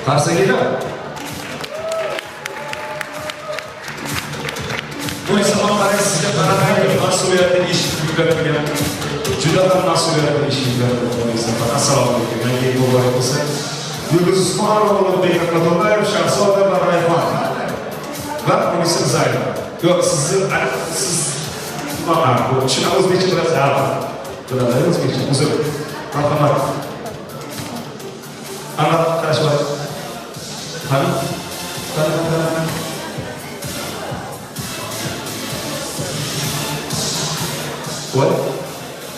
Qarsangilar. Bu esa orqali sizga qaramay mas'uliyatni ish yuklatilgan. Juda ham mas'uliyatli ish yuklatilgan. Assalomu alaykum. Menga muborak bo'lsin. Yulduz Usmonova Ulug'bek Rahmatullayev, Shahzoda va Rayhon. Va Munisa Zayda. Yo'q, siz mana bu shuna o'zbekcha bilan zavq. Bular o'zbekcha uzr. Marhamat. Ana qarashlar. Qani? Voy.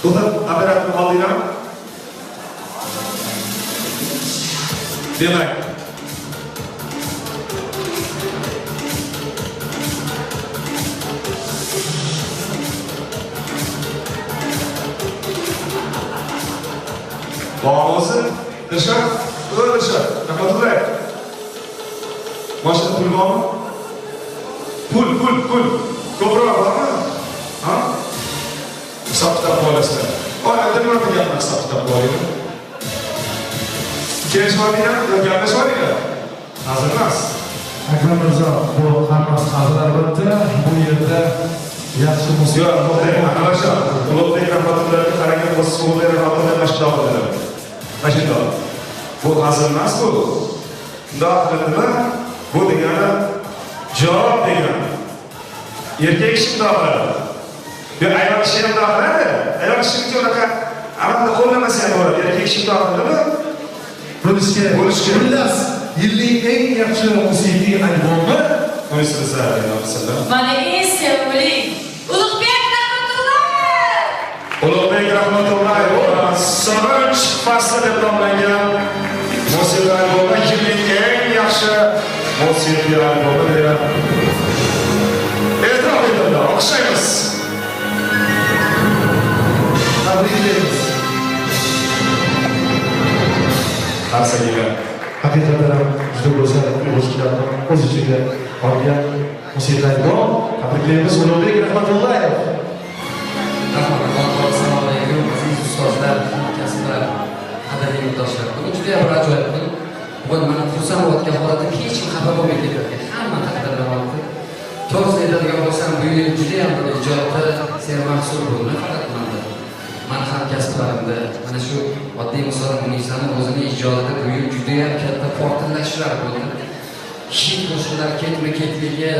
To'xtab, apparatni oldinglarmi? Demak. Bağımızı dışarı, öyle dışarı. Rahmatullahi. Maşallah pul var mı? Pul. Koprağı var mı? Ha? Hesap kitap koyasın. O evde mi yapacağım hesap kitap koyayım? Genç var mı ya? Yok gelmez var ya. Hazırmaz. Akram Mirzo, bu hammasi hazır albatta. Bu yerda yaxshi musiqa. Yo'q, to'xtang arkadaşlar. Ulug'bek Rahmatullahiga qaragan bo'lsa, Ulug'bek Rahmatullahi mashhur bo'ladi. Mashhur. Bu hazır emas bu. Shundoq qilindimi? Bu degani javob degani. Erkak kishi shundoq qiladi. Yo ayol kishi ham shundoq qiladi. Ayol kishi unaqa amalda qo'llamasa ham bo'ladi. Erkak kishi shundoq qiladimi? Bo'lishga. Xullas, yilning eng yaxshi musiqiy albomi Munisa Zayda. Mana eng sevimli Ulug'bek Rahmatullayev. Ulug'bek Rahmatullayev So'rinch fasli deb nomlangan musiqa albomi yilning eng yaxshi musiqiy albomi deb e'tirof etildi. O'xshaymiz. tabriklaymiz. Qarsangilar. Haqiqatan ham juda go'zal qo'shiqlarni o'z ichiga olgan musiqiy albom. Tabriklaymiz Ulug'bek Rahmatullayev. Assalomu alaykum, aziz ustozlar, hamkasblar, qadrli yurtdoshlar. Bugun juda ham ajoyib kun. Bugun mana xursand bo'layotgan holatim hech kim xafa bo'lmay ketayotgan. Hamma taqdirlamoqda. To'g'risini aytadigan bo'lsam, bu yil juda ham bir ijodda sermahsul bo'ldi. Faqat mana hamkasblarimda mana shu oddiy misol Munisani o'zini ijodida bu yil juda ham katta portlashlar bo'ldi. Hit qo'shiqlar ketma-ketligi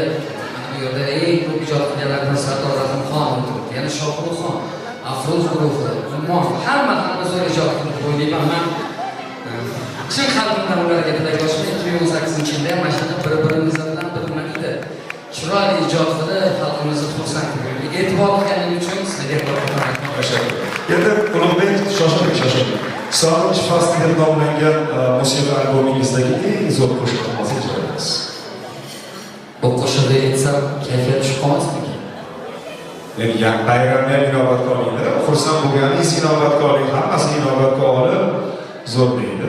bu yerda eng ko'p ijod qilganlardan Sardor Rahimxon o'tiribdi. Yana Shohruxxon, Afroz guruhi, hamma zo'r ijod qildi deb o'ylayman. Men chin qalbimdan ularga tilakdoshman. 2018-yilda ham mana shunday bir-birimiz bilan birgalikda chiroyli ijod qilib xalqimizni xursand qildik. E'tibor qilganingiz uchun sizlarga rahmat. Tashakkur. Endi Ulug'bek shoshilib. So'rinch fasli deb nomlangan musiqa albomingizdagi eng zo'r qo'shiqni hozir ijro etamiz. Bu qo'shiqni aytsam kayfiyat tushib qolmasmikan? Yani bayramga inobatga olinglar. Xursand bo'lganingiz inobatga oling, hammasini inobatga olib zo'r deydi.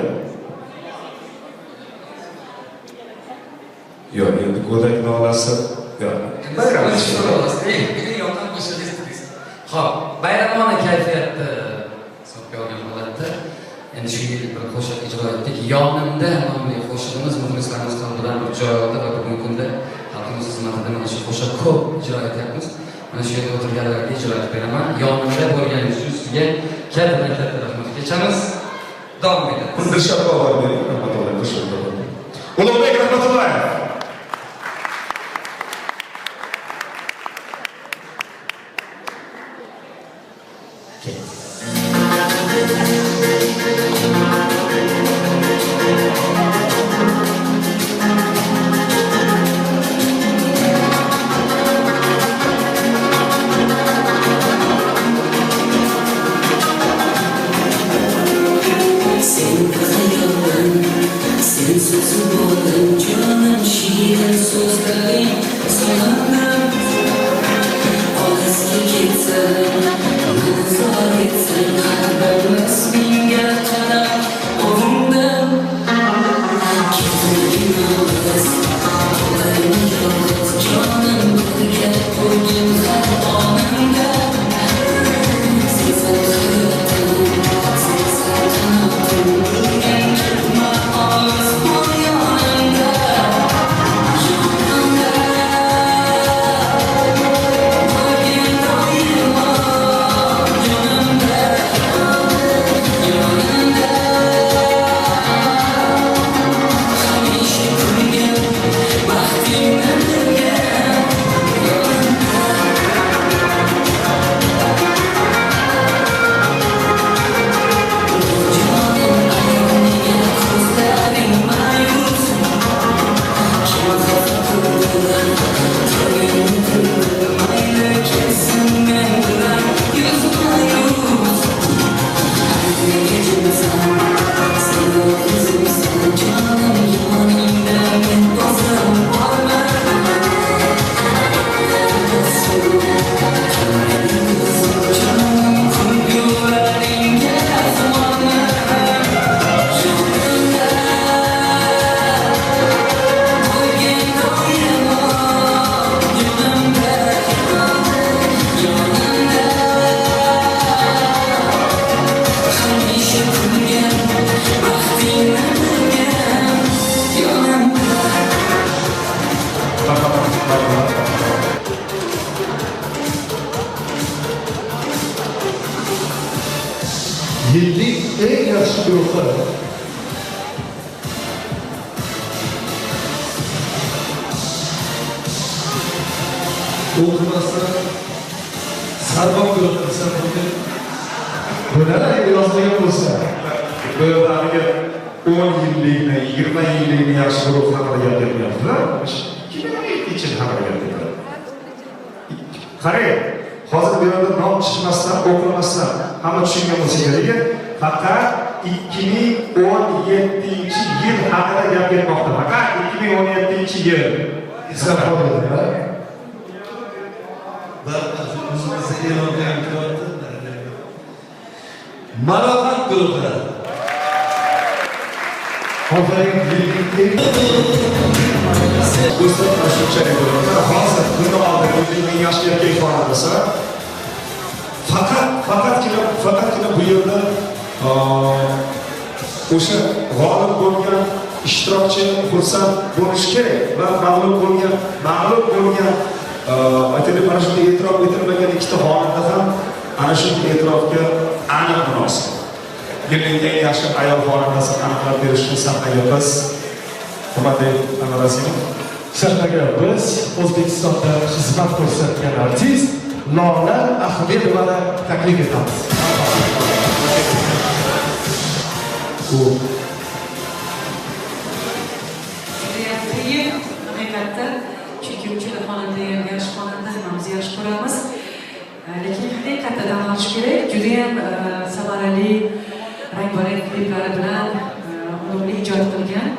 Yo'q, endi go'dak nolasi yo'q. Bayram yoqdan qo'shiqingiz. Xo'p, bayramona kayfiyatda hisobga olgan holatda endi shu yil bir qo'shiq ijro etdik. Yonimda nomli qo'shig'imiz muxlislarimiz qalbidan bir joy oldi va bugungi kunda xalqimiz xizmatida mana shu qo'shiq ko'p ijro etyapmiz. Mana shu yerda o'tirganlarga ijro etib beraman. Yonimda bo'lganingiz uchun sizga katta rahmat kechamiz. Davom etamiz. Dilshod Bobur bering, rahmatullohi alayhi. Ulug'bek Rahmatullayev. o'qimasdan sarboq ko'rib bular yozilgan bo'lsa Böyleniga 10 yillikni, 20 yillikni yaxshi guruh haqida gapiryaptilar. Kimga için haqida gapiryaptilar? Qarang, hozir bu yerda nom chiqmasdan, o'qilmasdan hamma tushungan bo'lsa kerak, faqat 2017-yil haqida gap ketmoqda. Faqat 2017-yil. eslab qolinglar. Marafon guruhi. Hozirgi Do'stlar, shunchalik bo'ladi. Hozir buni oldin o'zingning yosh erkak xonadasi. Faqatgina bu yerda o'sha g'olib bo'lgan ishtirokchi xursand bo'lishi kerak va mag'lub bo'lgan aytaylik mana shunday e'tirof etilmagan ikkita xonanda ham ana shu e'tirofga aniq munosib. Yilning eng yaxshi ayol xonandasi aniqlab berishni sahnaga biz hurmatli Anvar Asimov sahnaga biz O'zbekistonda xizmat ko'rsatgan artist Lola Ahmedovani taklif etamiz. Judayam qiyin, haqiqatda, chunki uchala xonanda ham yaxshi xonanda, hammamiz yaxshi ko'ramiz. Lekin haqiqatda dam olish kerak, judayam samarali, rang-barang kliplari bilan unumli ijod qilgan.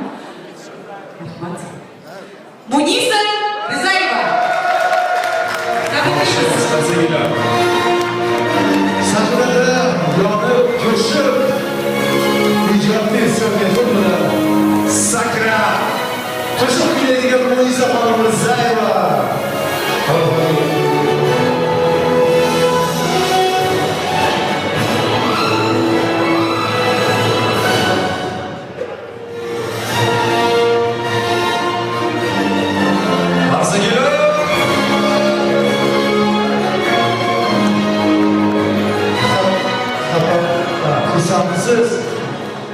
Rahmat. Munisa Rizayeva. Tabriklaymiz. Sahnada yonib ko'shib ijodni eslatgan bilan sakrab qo'shiq kuylaydigan Munisa Rizayeva. Xursandsiz?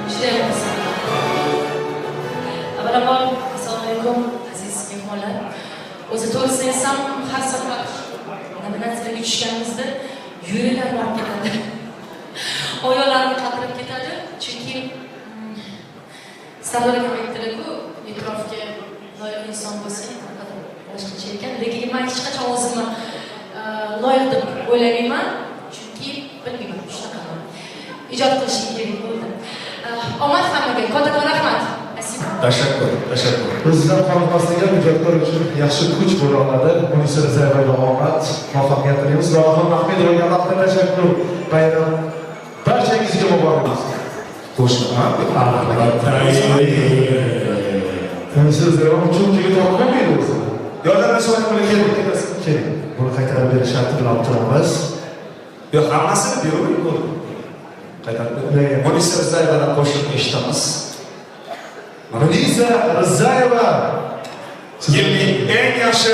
Ishlayapmiz. Avvalambor, assalomu alaykum, aziz mehmonlar. O'zi to'g'risini aytsam, har safar nominatsiyaga tushganimizda yuraklar borib ketadi. Oyoqlarim qaltirab ketadi, chunki Sardor aka aytdilar-ku, e'tirofga loyiq inson bo'lsang, boshqacha ekan. Lekin men hech qachon o'zimni loyiq deb o'ylamayman, chunki bilmayman shunaqaman. Ijod qilishim kerak bo'ldi. Omad hammaga, katta rahmat. Tashakkur. O'zidan qolmasligan ijodkor uchun yaxshi kuch bo'la oladi. Munisa Rizayevaga omad, muvaffaqiyat tilaymiz. Lola Ahmedovaga alohida tashakkur. Bayram barchangizga muborak. Qo'shma. Munisa Rizayeva uchun juda to'g'ri o'zi. Yordamga so'rab qo'ygan Keling, buni qaytarib berish sharti bilan turamiz. Yo'q, hammasini beravering bo'ldi. Qaytarib bering. Munisa Rizayevadan qo'shiq eshitamiz. Munisa Rizayeva Yilning eng yaxshi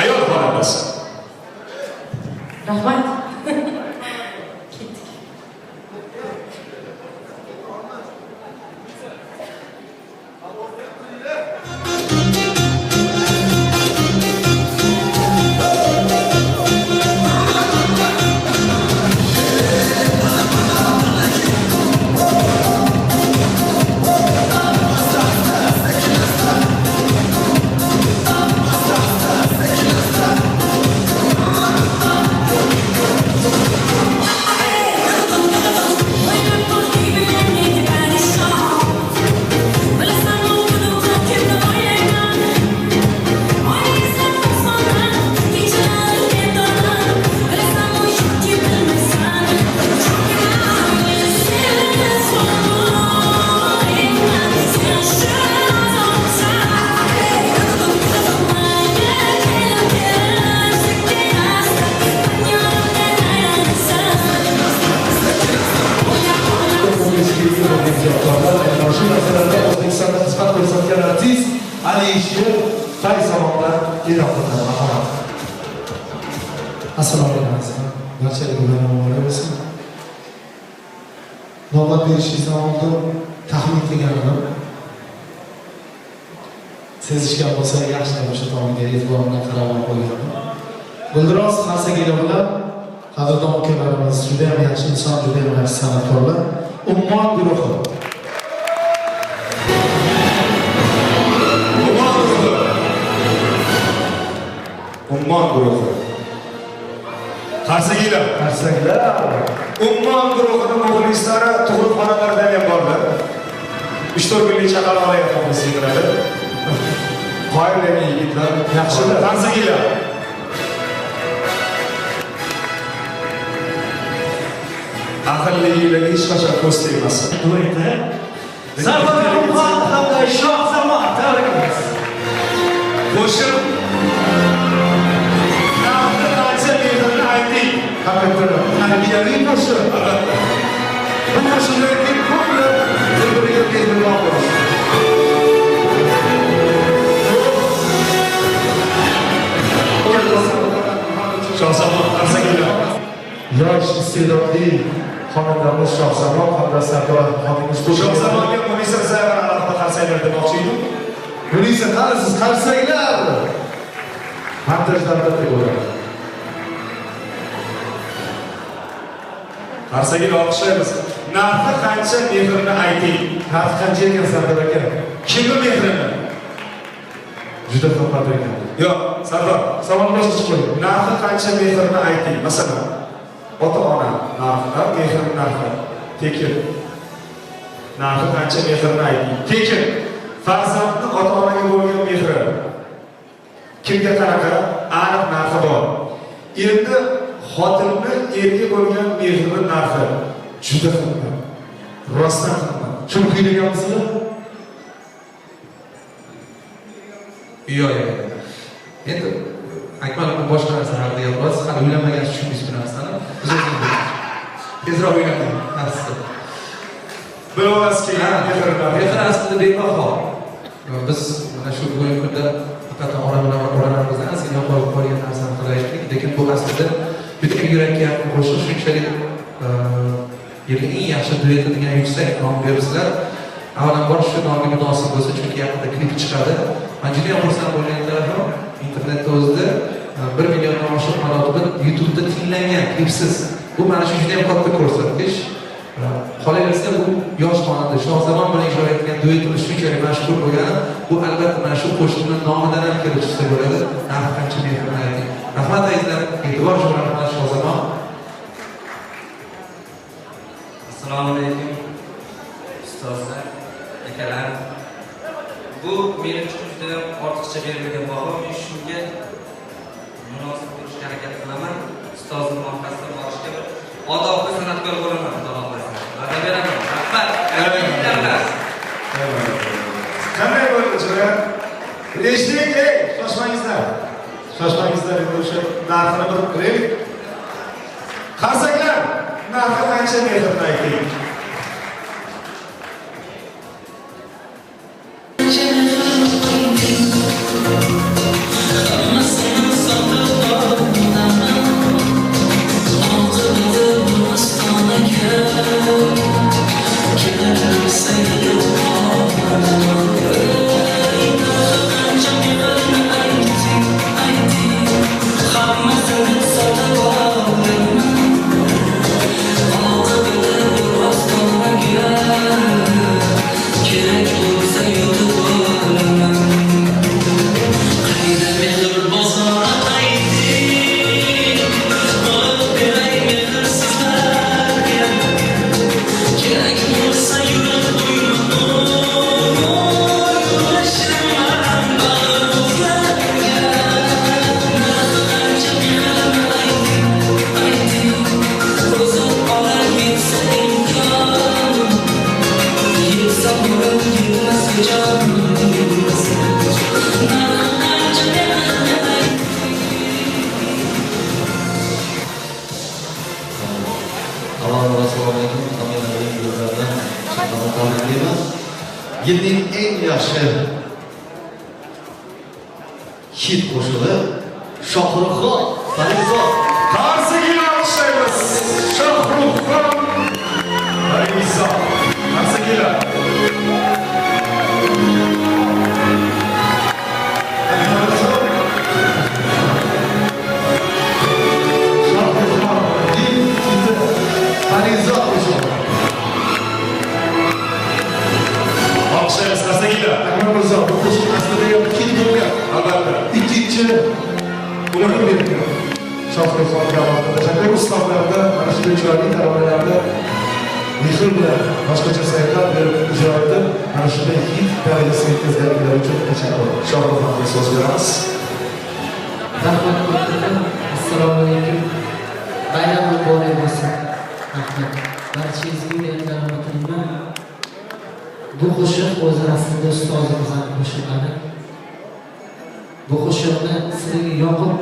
ayol xonandasi. Rahmat. O'zbekistonda xizmat ko'rsatgan artist Alisher Fayzonovdan e'lon qilinadi. Assalomu alaykum. Barchaga muborak bo'lsin. Navbat berishingizdan oldin taxmin qilganim sezishgan bo'lsa yaxshilab o'sha tomonga e'tibor bilan qarab qo'yganman. Guldiroz Xasagina bilan qadrdon ukalarimiz juda ham yaxshi inson, juda ham yaxshi san'atkorlar. Ummon guruhi. Ummon guruhi. Xasagina. Ummon guruhining muxlislari tug'ruqxonalardan ham borlar. 3-4 kunlik chaqaloqlar ham siydiradi. Qoyilli yigitlar, yaxshilar. Xasagina. Aqllilarga hech qachon ko'z tegmasin. Duetda Zafar Umxon hamda Shohzamon tabriklaymiz. Qo'shiq nafni qancha mehrini ayting. Haqiqatan tarbiyaviy qo'shiq. Albatta. Bu qo'shiqlarga ko'plab bir-biriga mehribon bo'lish. Shohzamon Xasagina. Yosh iste'dodli xonandamiz Shohzamon hamda Sardor xonimiz Shohzamonga Munisa Rizayevani alohida qarsaklar demoqchi edim. Munisa qarasiz qarsaklar. Montajlarda ko'radi. Qarsagini olqishlaymiz. Narxi qancha mehrini ayting. Narx qancha ekan Sardor aka? Kimni mehrini? Juda qimmat ekan. Yo'q, Sardor. Savol boshqa qo'ying. Narxi qancha mehrini ayting. Masalan, ota-ona narxi, mehr narxi, tekin. Narxi qancha mehrini ayting. Tekin. Farzandni ota-onaga bo'lgan mehri. Kimga qanaqa aniq narxi bor. Endi xotinni erga bo'lgan mehri narxi juda qimmat. Rostdan qimmat. Shuni kuylaganmisizlar? Yo'q. Endi Akmal boshqa narsa haqida gapirasiz. Hali uylanmagansiz tushundingiz bu narsani. Biz o'zimiz tezroq uylandik. Aslida. Bir olasizki, Mehr aslida bebaho. Biz mana shu bugungi kunda faqat oramizdan ozgina qo'yib qo'ygan narsani qilaylik. Lekin bu aslida butun yurakka yaqin qo'shiq, shunchalik yilning eng yaxshi dueti degan yuksak nom bersizlar. Avvalambor shu nomga munosib bo'lsa, chunki yaqinda klip chiqadi. Men juda ham xursand bo'lgan tarafim internetda o'zida 1 milliondan oshiq marotaba YouTube'da tinglangan klipsiz. Bu mana shu juda ham katta ko'rsatkich. Qolaversa bu yosh xonanda Shohzamon bilan ijro etgan duetimiz shunchalik mashhur bo'lgani, bu albatta mana shu qo'shiqning nomidan ham kelib chiqsa bo'ladi. Narxi qancha mehrini ayting. Rahmat azizlar, e'tibor uchun rahmat Shohzamon. Assalomu alaykum ustozlar, akalar. Bu meni uchun juda ortiqcha berilgan baho. Men shunga munosib bo'lishga harakat qilaman. Ustozning orqasidan borishga bir odobli san'atkor bo'laman, xudo xohlasa. Va'da beraman. Rahmat. qanday bo'ldi chiroq? Eshitdik, shoshmangizlar. Shoshmangizlar, endi o'sha narxini bilib qo'yaylik. Qarsaklar, narxi qancha mehrni ayting. Yilning eng yaxshi hit qo'shig'i Shohruxxon Farizod. Qarsakini olqishlaymiz. Shohruxxon Farizod. Qarsakilar. istasanglar. Akmal Mirzo, bu qo'shiq aslida ham hit bo'lgan. Albatta. Ikkinchi o'rin bergan. Shohruxxon Kamolov tashakkur ustozlarida mana shunday chiroyli taronalarda mehr bilan boshqacha saytlar berib ijro etib, mana shunday hit darajasiga yetkazganliklari uchun tashakkur. Shohruxxonga so'z beramiz. Rahmat ko'pchilik. Assalomu alaykum. Bayram muborak bo'lsin. Rahmat. Barchangizga uyatlarni tilayman. Bu qo'shiq o'zi aslida ustozimizning qo'shiqlari. Bu qo'shiqni sizga yoqib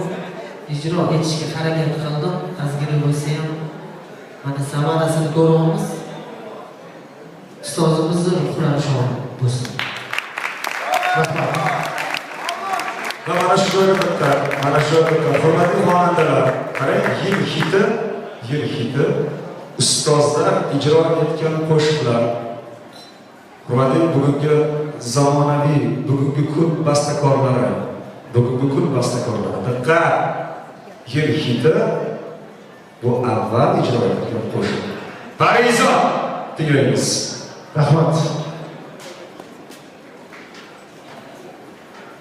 ijro etishga harakat qildim. Ozgina bo'lsa ham mana samarasini ko'ramiz. Ustozimizning ruhlari shod bo'lsin. Rahmat. Va mana shu joyda hurmatli xonandalar, qarang, yil hiti ustozlar ijro etgan qo'shiqlar. Hurmatli bugungi zamonaviy, bugungi kun bastakorlari, diqqat! Yil hiti bu avval ijro etgan qo'shiq. Parizo tinglaymiz. Rahmat.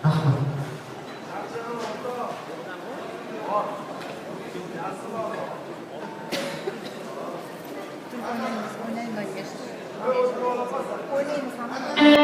Rahmat. Oynaymiz hamma.